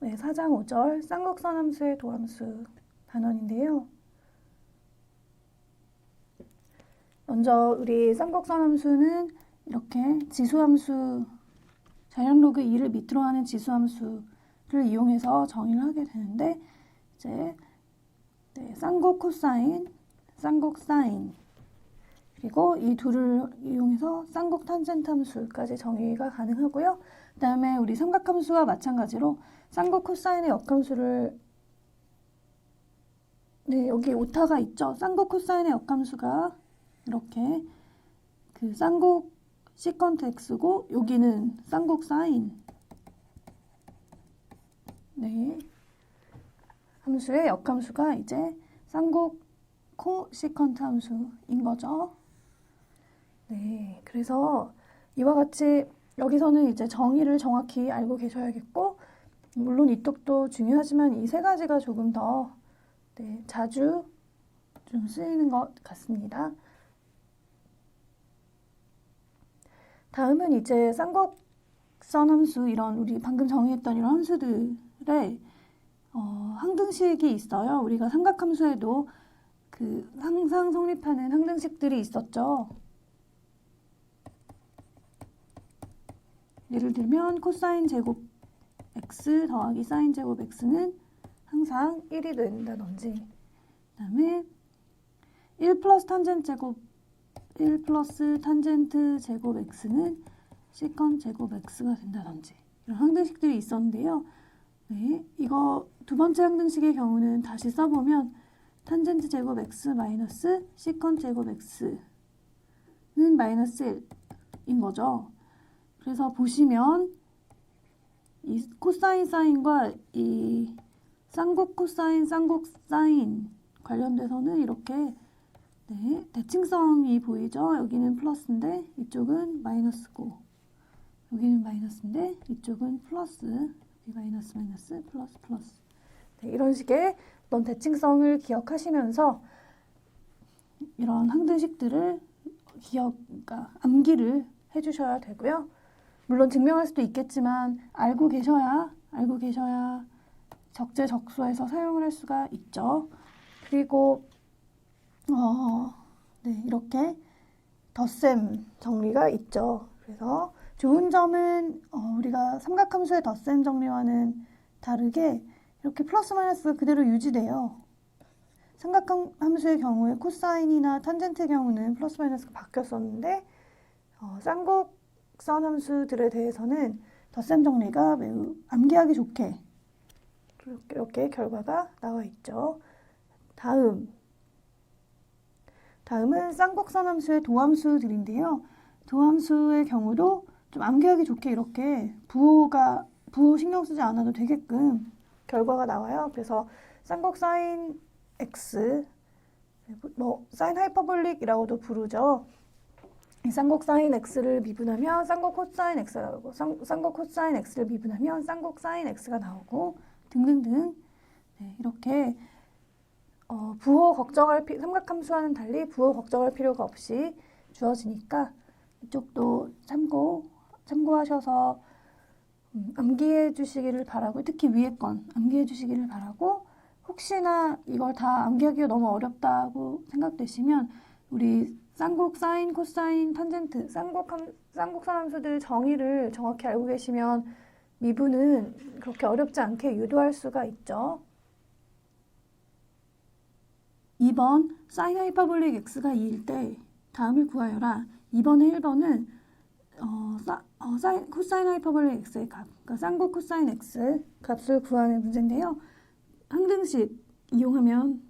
네, 4장 5절 쌍곡선 함수의 도함수 단원인데요. 먼저 우리 쌍곡선 함수는 이렇게 지수함수 자연 로그 2를 밑으로 하는 지수함수를 이용해서 정의를 하게 되는데 이제 쌍곡 코사인, 쌍곡 사인 그리고 이 둘을 이용해서 쌍곡 탄젠트 함수까지 정의가 가능하고요. 그 다음에 우리 삼각함수와 마찬가지로 쌍곡 코사인의 역함수를 여기 오타가 있죠. 쌍곡 코사인의 역함수가 이렇게 그 쌍곡 시컨트 x고 여기는 쌍곡 사인 함수의 역함수가 이제 쌍곡 코시컨트 함수인 거죠. 네, 그래서 이와 같이 여기서는 이제 정의를 정확히 알고 계셔야겠고 물론 이쪽도 중요하지만 이 세 가지가 조금 더 자주 좀 쓰이는 것 같습니다. 다음은 이제 쌍곡선 함수 이런 우리 방금 정의했던 이런 함수들의 항등식이 있어요. 우리가 삼각함수에도 그 항상 성립하는 항등식들이 있었죠. 예를 들면 코사인 제곱 x 더하기 사인 제곱 x는 항상 1이 된다든지 그 다음에 1 플러스 탄젠트 제곱 x는 시컨 제곱 x가 된다든지 이런 항등식들이 있었는데요. 네, 이거 두 번째 항등식의 경우는 다시 써보면 탄젠트 제곱 x 마이너스 시컨 제곱 x는 마이너스 1인 거죠. 그래서 보시면 이 코사인 사인과 이 쌍곡 코사인 쌍곡 사인 관련돼서는 이렇게 대칭성이 보이죠. 여기는 플러스인데 이쪽은 마이너스고 여기는 마이너스인데 이쪽은 플러스 여기 마이너스 마이너스 플러스 플러스 이런 식의 어떤 대칭성을 기억하시면서 이런 항등식들을 그러니까 암기를 해주셔야 되고요. 물론 증명할 수도 있겠지만 알고 계셔야 적재적소에서 사용을 할 수가 있죠. 그리고 이렇게 덧셈 정리가 있죠. 그래서 좋은 점은 우리가 삼각함수의 덧셈 정리와는 다르게 이렇게 플러스 마이너스가 그대로 유지돼요. 삼각함수의 경우에 코사인이나 탄젠트의 경우는 플러스 마이너스가 바뀌었었는데 쌍곡선 함수들에 대해서는 덧셈 정리가 매우 암기하기 좋게 이렇게 결과가 나와 있죠. 다음은 쌍곡선 함수의 도함수들인데요. 도함수의 경우도 좀 암기하기 좋게 이렇게 부호 신경 쓰지 않아도 되게끔 결과가 나와요. 그래서 쌍곡 사인 x, 사인 하이퍼볼릭이라고도 부르죠. 이 쌍곡 사인 x를 미분하면 쌍곡 코사인 x가 나오고 쌍곡 코사인 x를 미분하면 쌍곡 사인 x가 나오고 등등등 이렇게 부호 삼각함수와는 달리 부호 걱정할 필요가 없이 주어지니까 이쪽도 참고하셔서 암기해 주시기를 바라고 특히 위에 건 암기해 주시기를 바라고 혹시나 이걸 다 암기하기가 너무 어렵다고 생각되시면 우리 쌍곡 사인, 코사인, 탄젠트 쌍곡선 함수들 정의를 정확히 알고 계시면 미분은 그렇게 어렵지 않게 유도할 수가 있죠. 2번 사인 하이퍼볼릭 x가 2일 때 다음을 구하여라. 2번에 1번은 코사인 하이퍼볼릭 x의 값, 그러니까 쌍곡 코사인 x 값을 구하는 문제인데요. 항등식 이용하면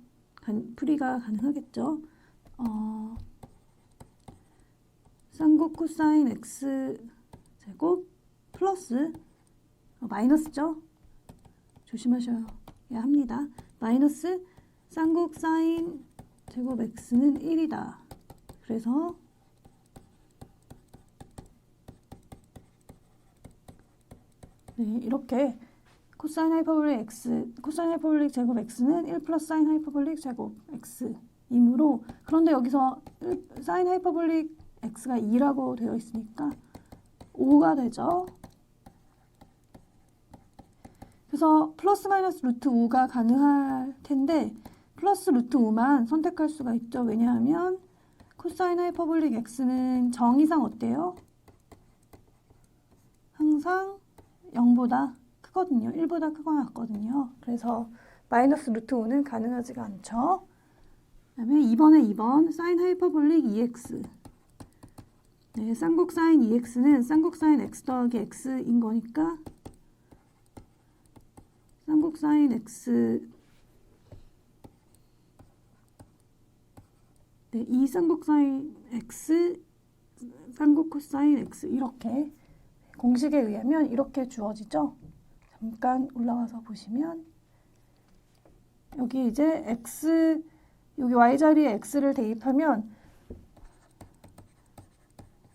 풀이가 가능하겠죠. 쌍곡 코사인 x 제곱 플러스 마이너스죠. 조심하셔야 합니다. 마이너스 쌍곡 사인 제곱 x는 1이다. 그래서 이렇게 코사인 하이퍼볼릭 제곱 x는 1 플러스 사인 하이퍼볼릭 제곱 x이므로 그런데 여기서 사인 하이퍼볼릭 x가 2라고 되어 있으니까 5가 되죠. 그래서 플러스 마이너스 루트 5가 가능할 텐데 플러스 루트 5만 선택할 수가 있죠. 왜냐하면 코사인 하이퍼볼릭 x는 정의상 어때요? 항상 0보다 크거든요. 1보다 크거나 같거든요. 그래서 마이너스 루트 5는 가능하지가 않죠. 그 다음에 2번 사인 하이퍼볼릭 EX. 네, 쌍곡 사인 EX는 쌍곡 사인 X 더하기 X인 거니까 쌍곡 사인 X, 네, 2 쌍곡 사인 X, 쌍곡 코사인 X 이렇게 공식에 의하면 이렇게 주어지죠. 잠깐 올라와서 보시면 여기 이제 X, 여기 Y 자리에 X를 대입하면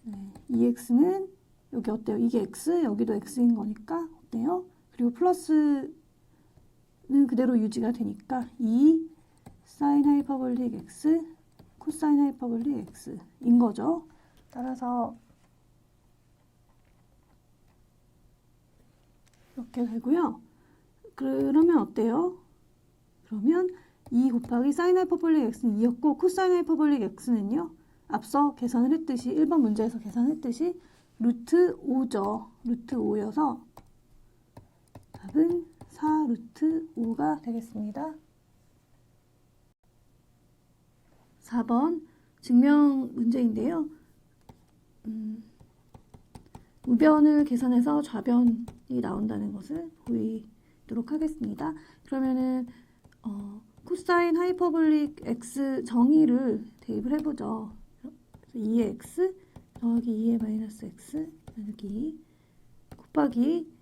네, EX는 여기 어때요? 이게 X, 여기도 X인 거니까 어때요? 그리고 플러스는 그대로 유지가 되니까 2 사인 하이퍼볼릭 X, 코사인 하이퍼볼릭 X인 거죠. 따라서 이렇게 되고요. 그러면 어때요? 그러면 2 곱하기 사인 하이퍼볼릭 x는 2였고 코사인 하이퍼볼릭 x는요. 앞서 계산을 했듯이 1번 문제에서 계산했듯이 루트 5죠. 루트 5여서 답은 4 루트 5가 되겠습니다. 4번 증명 문제인데요. 우변을 계산해서 좌변이 나온다는 것을 보이도록 하겠습니다. 그러면은 코사인 하이퍼볼릭 x 정의를 대입을 해보죠. 2의 x 더하기 2의 마이너스 x 나누기 곱하기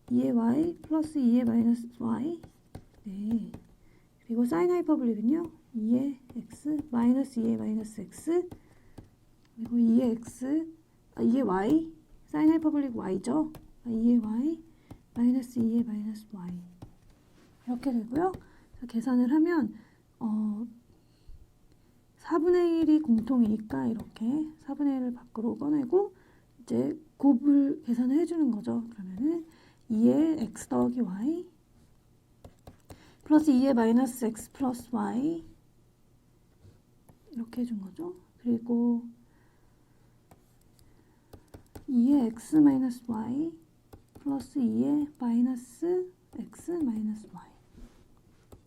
2의 y 플러스 2의 마이너스 y. 네. 그리고 사인 하이퍼볼릭은요. 2의 x 마이너스 2의 마이너스 x 그리고 2의 x 2의 y 사인 하이퍼볼릭 y죠. 2의 y 마이너스 2의 마이너스 y 이렇게 되고요. 계산을 하면 4분의 1이 공통이니까 이렇게 4분의 1을 밖으로 꺼내고 이제 곱을 계산을 해주는 거죠. 그러면은 2의 x 더하기 y 플러스 2의 마이너스 x 플러스 y 이렇게 해준 거죠. 그리고 2의 x 마이너스 y 플러스 2의 마이너스 x 마이너스 y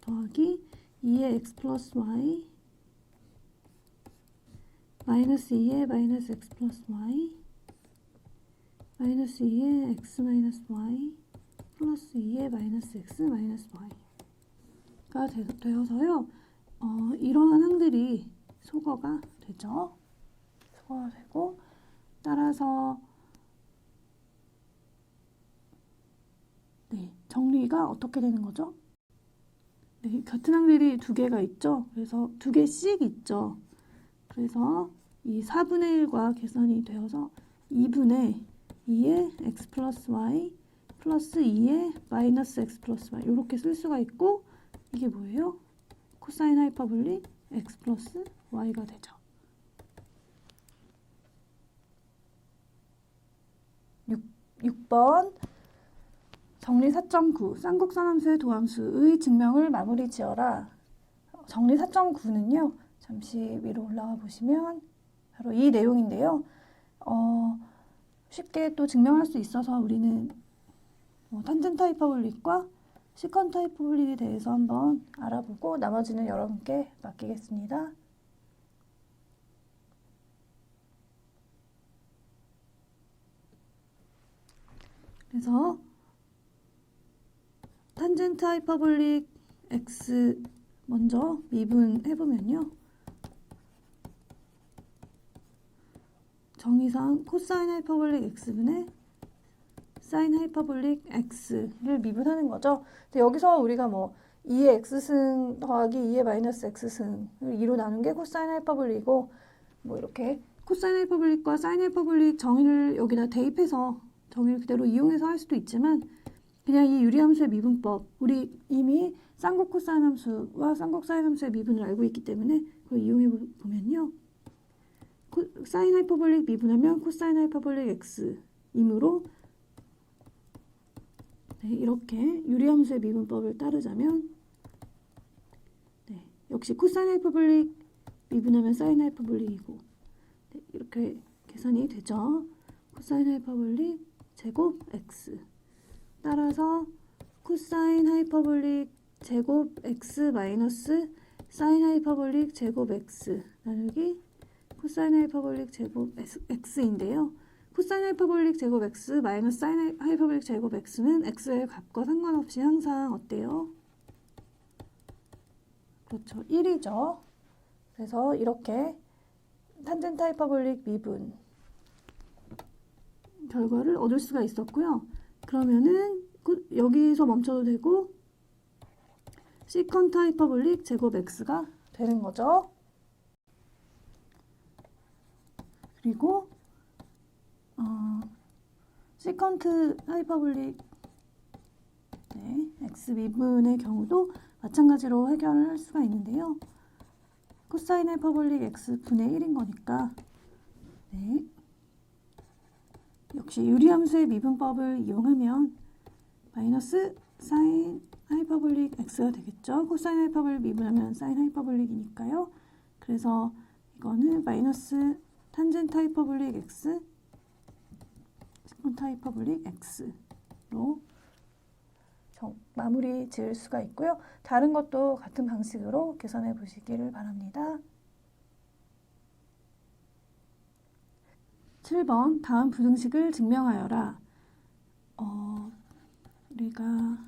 더하기 2의 x 플러스 y 마이너스 2의 마이너스 x 플러스 y 마이너스 2의 x 마이너스 y 플러스 2의 마이너스 x 마이너스 y가 되어서요. 이러한 항들이 소거가 되죠. 소거가 되고 따라서 네, 정리가 어떻게 되는 거죠? 네, 같은 항들이 두 개가 있죠. 그래서 두 개씩 있죠. 그래서 이 4분의 1과 계산이 되어서 2분의 2의 x 플러스 y 플러스 2의 마이너스 x 플러스 y 이렇게 쓸 수가 있고 이게 뭐예요? 코사인 하이퍼볼릭 x 플러스 y가 되죠. 6번 정리 4.9 쌍곡선함수의 도함수의 증명을 마무리 지어라. 정리 4.9는요. 잠시 위로 올라와 보시면 바로 이 내용인데요. 쉽게 또 증명할 수 있어서 우리는 탄젠트 하이퍼볼릭과 시컨트 하이퍼볼릭에 대해서 한번 알아보고 나머지는 여러분께 맡기겠습니다. 그래서 탄젠트 하이퍼볼릭 x 먼저 미분해보면요. 정의상 코사인 하이퍼볼릭 x분의 사인 하이퍼볼릭 x를 미분하는 거죠. 근데 여기서 우리가 뭐 2의 x승 더하기 2의 마이너스 x승을 2로 나눈 게 코사인 하이퍼볼릭이고 뭐 이렇게 코사인 하이퍼볼릭과 사인 하이퍼볼릭 정의를 여기다 대입해서 정의를 그대로 이용해서 할 수도 있지만 그냥 이 유리함수의 미분법 우리 이미 쌍곡 코사인 함수와 쌍곡 사인 함수의 미분을 알고 있기 때문에 그걸 이용해 보면요. 사인 하이퍼볼릭 미분하면 코사인 하이퍼볼릭 x이므로 네, 이렇게 유리함수의 미분법을 따르자면 네, 역시 코사인 하이퍼볼릭 미분하면 사인 하이퍼볼릭이고 네, 이렇게 계산이 되죠. 코사인 하이퍼볼릭 제곱 x 따라서 코사인 하이퍼볼릭 제곱 x 마이너스 사인 하이퍼볼릭 제곱 x 나누기 코사인 하이퍼볼릭 제곱 x인데요. 코사인 하이퍼볼릭 제곱 x 마이너스 사인 하이퍼볼릭 제곱 x는 x의 값과 상관없이 항상 어때요? 그렇죠. 1이죠. 그래서 이렇게 탄젠트 하이퍼볼릭 미분 결과를 얻을 수가 있었고요. 그러면은 여기서 멈춰도 되고 시컨트 하이퍼볼릭 제곱 x가 되는 거죠. 그리고 시컨트 하이퍼볼릭 네, x 미분의 경우도 마찬가지로 해결을 할 수가 있는데요. 코사인 하이퍼볼릭 x분의 1인 거니까 네. 역시 유리함수의 미분법을 이용하면 마이너스 사인 하이퍼볼릭 x가 되겠죠. 코사인 하이퍼볼릭 미분하면 사인 하이퍼볼릭이니까요. 그래서 이거는 마이너스 탄젠트 하이퍼볼릭 x 시컨트 하이퍼볼릭 x로 마무리 지을 수가 있고요. 다른 것도 같은 방식으로 계산해 보시기를 바랍니다. 7번 다음 부등식을 증명하여라. 우리가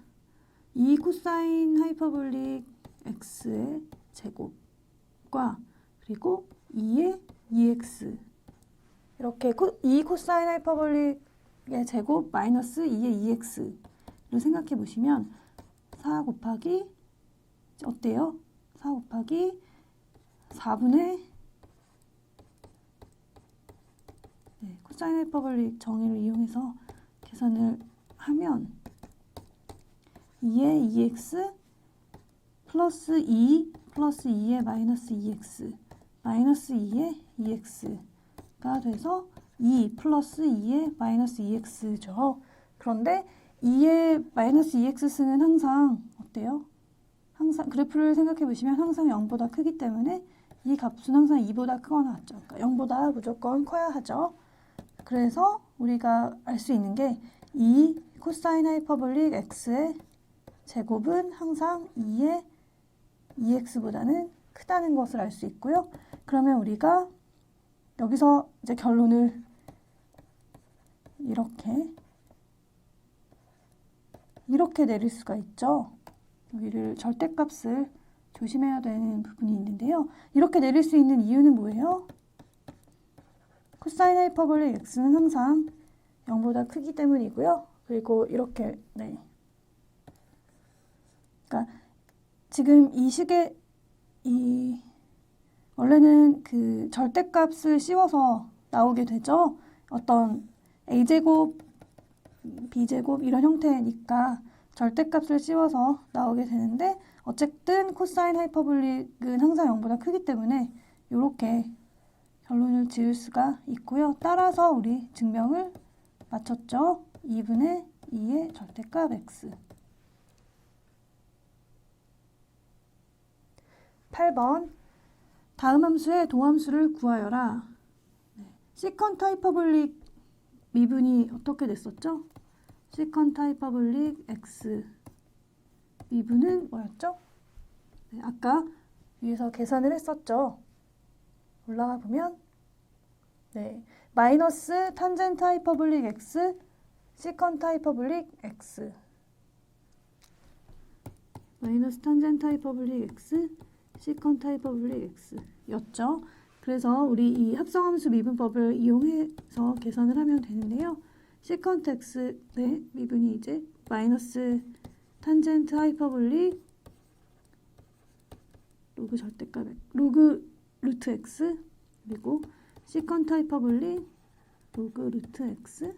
2 코사인 하이퍼볼릭 x의 제곱과 그리고 2의 2x 이렇게 2 코사인 하이퍼볼릭의 제곱 마이너스 2의 2x를 생각해 보시면 4 곱하기 어때요? 4 곱하기 4분의 네, 코사인 하이퍼볼릭 정의를 이용해서 계산을 하면 2의 2x 플러스 2 플러스 2의 마이너스 2x 마이너스 2의 2x가 돼서 2 플러스 2의 마이너스 2x죠. 그런데 2의 마이너스 2x는 항상 어때요? 항상 그래프를 생각해 보시면 항상 0보다 크기 때문에 이 값은 항상 2보다 크거나 같죠. 그러니까 0보다 무조건 커야 하죠. 그래서 우리가 알 수 있는 게 2 코사인 하이퍼볼릭 x의 제곱은 항상 2의 2x보다는 크다는 것을 알 수 있고요. 그러면 우리가 여기서 이제 결론을 이렇게 내릴 수가 있죠. 여기를 절대값을 조심해야 되는 부분이 있는데요. 이렇게 내릴 수 있는 이유는 뭐예요? 코사인 하이퍼볼릭 x는 항상 0보다 크기 때문이고요. 그리고 이렇게 네. 그러니까 지금 이 식의 원래는 그 절대값을 씌워서 나오게 되죠. 어떤 a제곱, b제곱 이런 형태니까 절대값을 씌워서 나오게 되는데 어쨌든 코사인 하이퍼볼릭은 항상 0보다 크기 때문에 이렇게 결론을 지을 수가 있고요. 따라서 우리 증명을 마쳤죠. 2분의 2의 절대값 x. 8번 다음 함수의 도함수를 구하여라. 시컨트 하이퍼볼릭 미분이 어떻게 됐었죠? 시컨트 하이퍼볼릭 x 미분은 뭐였죠? 네, 아까 위에서 계산을 했었죠. 올라가 보면 네, 마이너스 탄젠트 하이퍼볼릭 x 시컨트 하이퍼볼릭 x 마이너스 탄젠트 하이퍼볼릭 x 시컨트 하이퍼볼릭 x 였죠. 그래서 우리 이 합성함수 미분법을 이용해서 계산을 하면 되는데요. 시컨트 x의 미분이 이제 마이너스 탄젠트 하이퍼볼릭 로그 절대값 로그 루트 x 그리고 시컨트 하이퍼볼릭 로그 루트 x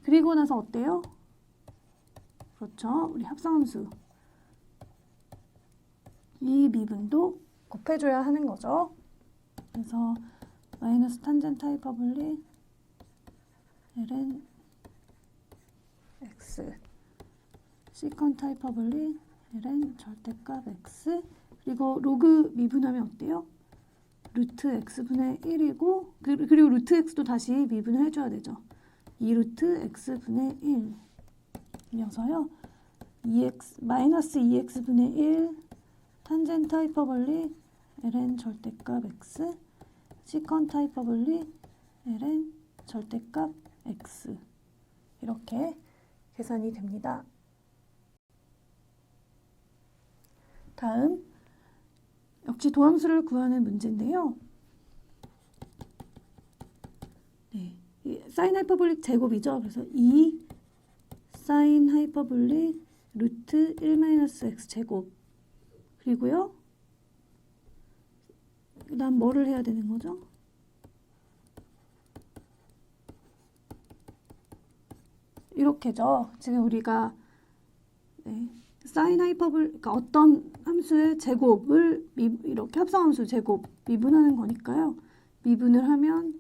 그리고 나서 어때요? 그렇죠. 우리 합성함수 이 미분도 곱해줘야 하는 거죠. 그래서 마이너스 탄젠트 하이퍼볼릭 ln x 시컨트 하이퍼볼릭 ln 절대값 x 그리고 로그 미분하면 어때요? 루트 x분의 1이고 그리고 루트 x도 다시 미분을 해줘야 되죠. 2루트 x분의 1이어서요. 2x 마이너스 2x분의 1 탄젠트 하이퍼볼릭 ln 절대값 x 시컨트 하이퍼볼릭 ln 절대값 x 이렇게 계산이 됩니다. 다음 역시 도함수를 구하는 문제인데요. 네, 사인 하이퍼볼릭 제곱이죠. 그래서 2 사인 하이퍼볼릭 루트 1-x 제곱 그리고요. 그 다음 뭐를 해야 되는 거죠? 이렇게죠. 지금 우리가 사인 하이퍼볼릭 그러니까 어떤 함수의 제곱을 이렇게 합성함수 제곱 미분하는 거니까요. 미분을 하면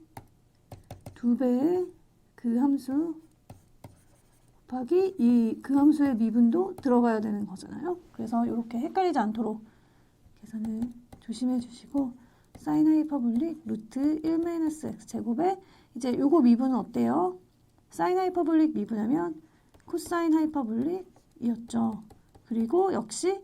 2배의 그 함수 곱하기 그 함수의 미분도 들어가야 되는 거잖아요. 그래서 이렇게 헷갈리지 않도록 계산을 조심해 주시고 사인 하이퍼볼릭 루트 1-x 제곱에 이제 요거 미분은 어때요? 사인 하이퍼볼릭 미분하면 코사인 하이퍼볼릭이었죠. 그리고 역시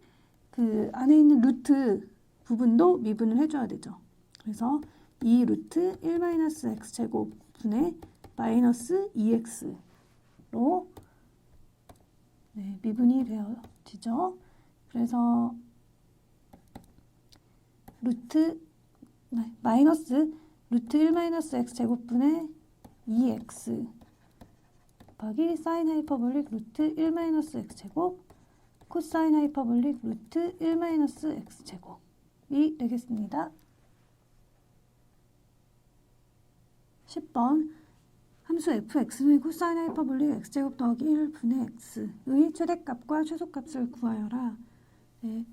그 안에 있는 루트 부분도 미분을 해줘야 되죠. 그래서 2 루트 1-x 제곱 분의 마이너스 2x로 미분이 되어지죠. 그래서 마이너스 루트 1-x 제곱분의 2x 곱하기 사인 하이퍼볼릭 루트 1-x 제곱 코사인 하이퍼볼릭 루트 1-x 제곱이 되겠습니다. 10번 함수 fx는 코사인 하이퍼볼릭 x제곱 더하기 1분의 x의 최대값과 최소값을 구하여라. 네.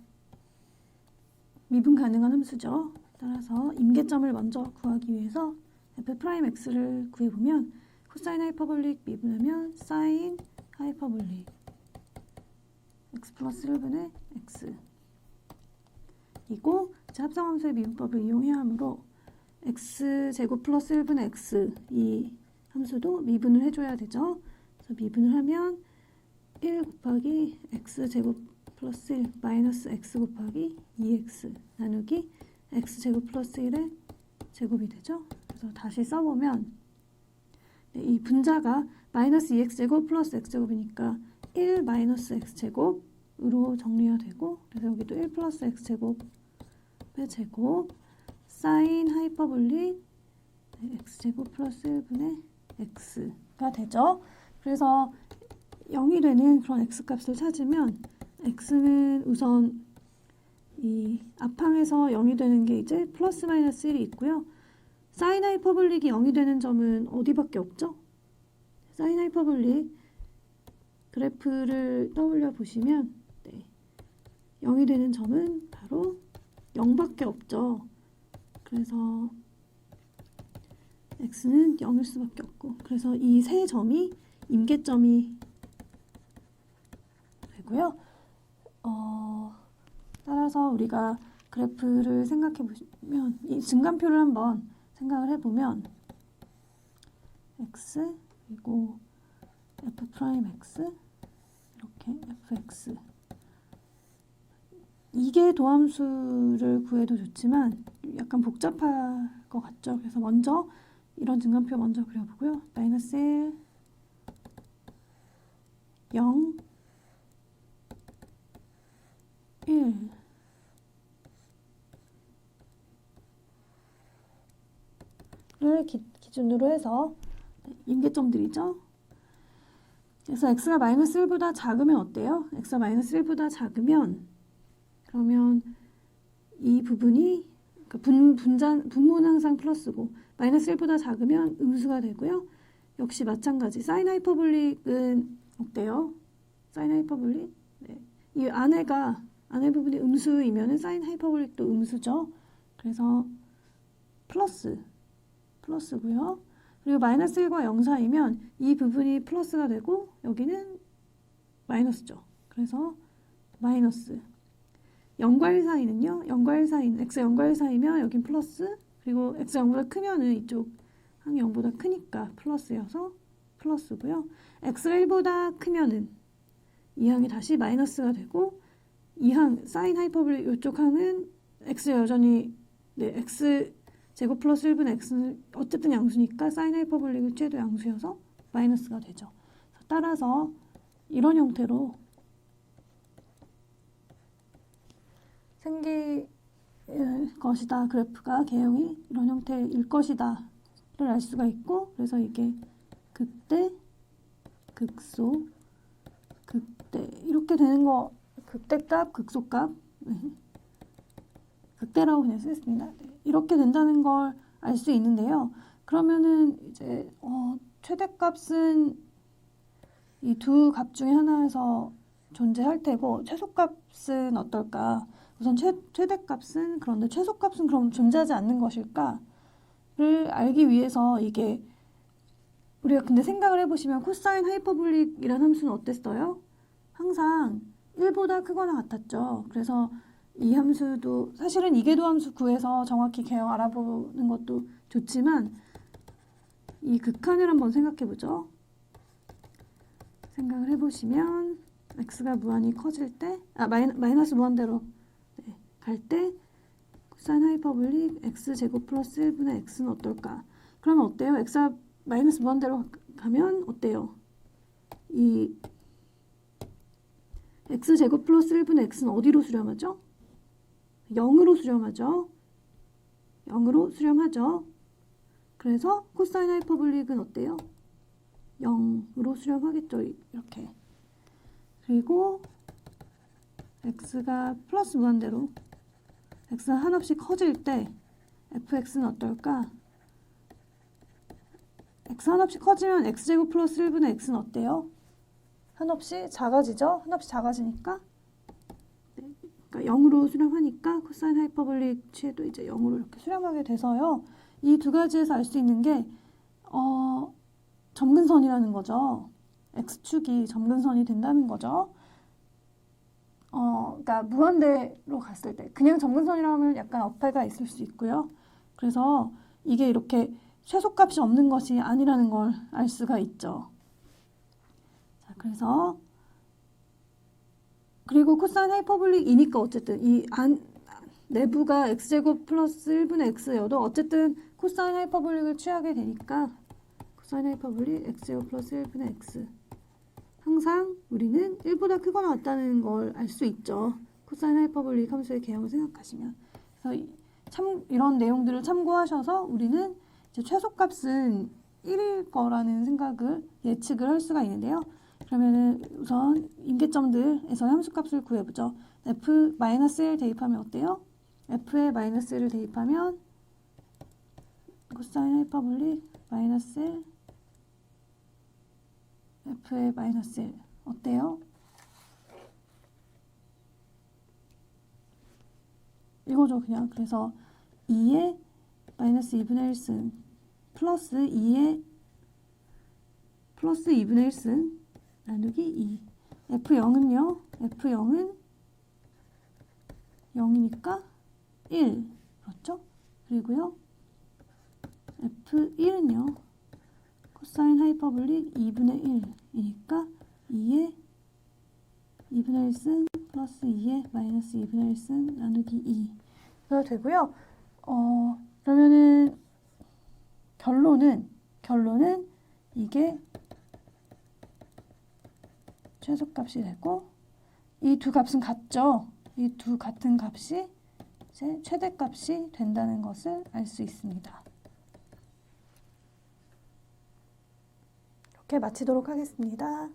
미분 가능한 함수죠. 따라서 임계점을 먼저 구하기 위해서 f'x를 구해보면 코사인 하이퍼볼릭 미분하면 사인 하이퍼볼릭 x 플러스 1분의 x 이고 합성함수의 미분법을 이용해야 하므로 x제곱 플러스 1분의 x 이 함수도 미분을 해줘야 되죠. 그래서 미분을 하면 1 곱하기 x제곱 플러스 1 마이너스 x 곱하기 2x 나누기 x제곱 플러스 1의 제곱이 되죠. 그래서 다시 써보면 이 분자가 마이너스 2x제곱 플러스 x제곱이니까 1 마이너스 x제곱으로 정리가 되고 그래서 여기도 1 플러스 x제곱의 제곱 사인 하이퍼볼릭 x제곱 플러스 1분의 x가 되죠. 그래서 0이 되는 그런 x값을 찾으면 x는 우선 이 앞항에서 0이 되는 게 이제 플러스 마이너스 1이 있고요. 사인 하이퍼볼릭이 0이 되는 점은 어디밖에 없죠? 사인 하이퍼볼릭 그래프를 떠올려 보시면 0이 되는 점은 바로 0밖에 없죠. 그래서 x는 0일 수밖에 없고 그래서 이 세 점이 임계점이 되고요. 따라서 우리가 그래프를 생각해 보시면 이 증간표를 한번 생각을 해보면 x 그리고 f'x 이렇게 fx 이게 도함수를 구해도 좋지만 약간 복잡할 것 같죠. 그래서 먼저 이런 증간표 먼저 그려보고요. 마이너스 1 0 1 를 기준으로 해서 임계점들이죠. 그래서 x가 마이너스 1보다 작으면 어때요? x가 마이너스 1보다 작으면 그러면 이 부분이 분모는 항상 플러스고 마이너스 1보다 작으면 음수가 되고요. 역시 마찬가지 사인 하이퍼볼릭은 어때요? 사인 하이퍼볼릭 이 안에 부분이 음수이면 사인 하이퍼볼릭도 음수죠. 그래서 플러스고요. 그리고 마이너스 1과 0 사이면 이 부분이 플러스가 되고 여기는 마이너스죠. 그래서 마이너스 0과 1 사이는요. 0과 1 사이는 x 0과 1 사이면 여긴 플러스, 그리고 x 0보다 크면은 이쪽 항이 0보다 크니까 플러스여서 플러스고요. x가 1보다 크면은 이 항이 다시 마이너스가 되고, 이 항 사인 하이퍼블릭 이쪽 항은 x 여전히 x 제곱 플러스 1분의 x는 어쨌든 양수니까 사인 하이퍼블릭을 취해도 양수여서 마이너스가 되죠. 따라서 이런 형태로 생길 것이다. 그래프가 개형이 이런 형태일 것이다를 알 수가 있고, 그래서 이게 극대, 극소, 극대 이렇게 되는 거, 극대값, 극소값, 극대라고 그냥 쓰겠습니다. 이렇게 된다는 걸 알 수 있는데요. 그러면은 이제 최대값은 이 두 값 중에 하나에서 존재할 테고, 최소값은 어떨까? 우선 최대값은, 그런데 최소값은 그럼 존재하지 않는 것일까를 알기 위해서, 이게 우리가 근데 생각을 해보시면 코사인 하이퍼볼릭이라는 함수는 어땠어요? 항상 1보다 크거나 같았죠. 그래서 이 함수도 사실은 이계도 함수 구해서 정확히 개형 알아보는 것도 좋지만, 이 극한을 한번 생각해보죠. 생각을 해보시면 x가 무한히 커질 때, 마이너스 무한대로 갈 때 코사인 하이퍼볼릭 x제곱 플러스 1분의 x는 어떨까? 그러면 어때요? x가 마이너스 무한대로 가면 어때요? 이 x제곱 플러스 1분의 x는 어디로 수렴하죠? 0으로 수렴하죠. 0으로 수렴하죠. 그래서 코사인 하이퍼볼릭은 어때요? 0으로 수렴하겠죠. 이렇게. 그리고 x가 플러스 무한대로, x가 한없이 커질 때 fx는 어떨까? x 한없이 커지면 x제곱 플러스 1분의 x는 어때요? 한없이 작아지죠? 한없이 작아지니까, 그러니까 0으로 수렴하니까 코사인 하이퍼볼릭 취해도 이제 0으로 이렇게 수렴하게 돼서요. 이 두 가지에서 알 수 있는 게 점근선이라는 거죠. x축이 점근선이 된다는 거죠. 그러니까 무한대로 갔을 때, 그냥 점근선이라면 약간 어폐가 있을 수 있고요. 그래서 이게 이렇게 최소값이 없는 것이 아니라는 걸 알 수가 있죠. 자, 그래서 그리고 코사인 하이퍼볼릭이니까 어쨌든 이 내부가 x제곱 플러스 1분의 x여도 어쨌든 코사인 하이퍼볼릭을 취하게 되니까 코사인 하이퍼볼릭 x제곱 플러스 1분의 x, 항상 우리는 1보다 크거나 같다는 걸 알 수 있죠. 코사인 하이퍼볼릭 함수의 개형을 생각하시면. 그래서 이런 내용들을 참고하셔서 우리는 이제 최소값은 1일 거라는 생각을 예측을 할 수가 있는데요. 그러면은 우선 임계점들에서 함수값을 구해보죠. f-1 대입하면 어때요? f에 마이너스 1을 대입하면 코사인 하이퍼볼릭 마이너스 1, f에 마이너스 1 어때요? 이거죠 그냥. 그래서 2에 마이너스 2분의 1승 플러스 2에 플러스 2분의 1승 나누기 2. f0은요? f0은 0이니까 1. 그렇죠? 그리고요. f1은요. 코사인 하이퍼볼릭 2분의 1이니까 2에 2분의 1승 플러스 2에 마이너스 2분의 1승 나누기 2가 되고요. 그러면은 결론은 이게 최소값이 되고, 이 두 값은 같죠. 이 두 같은 값이 이제 최대값이 된다는 것을 알 수 있습니다. 이렇게 마치도록 하겠습니다.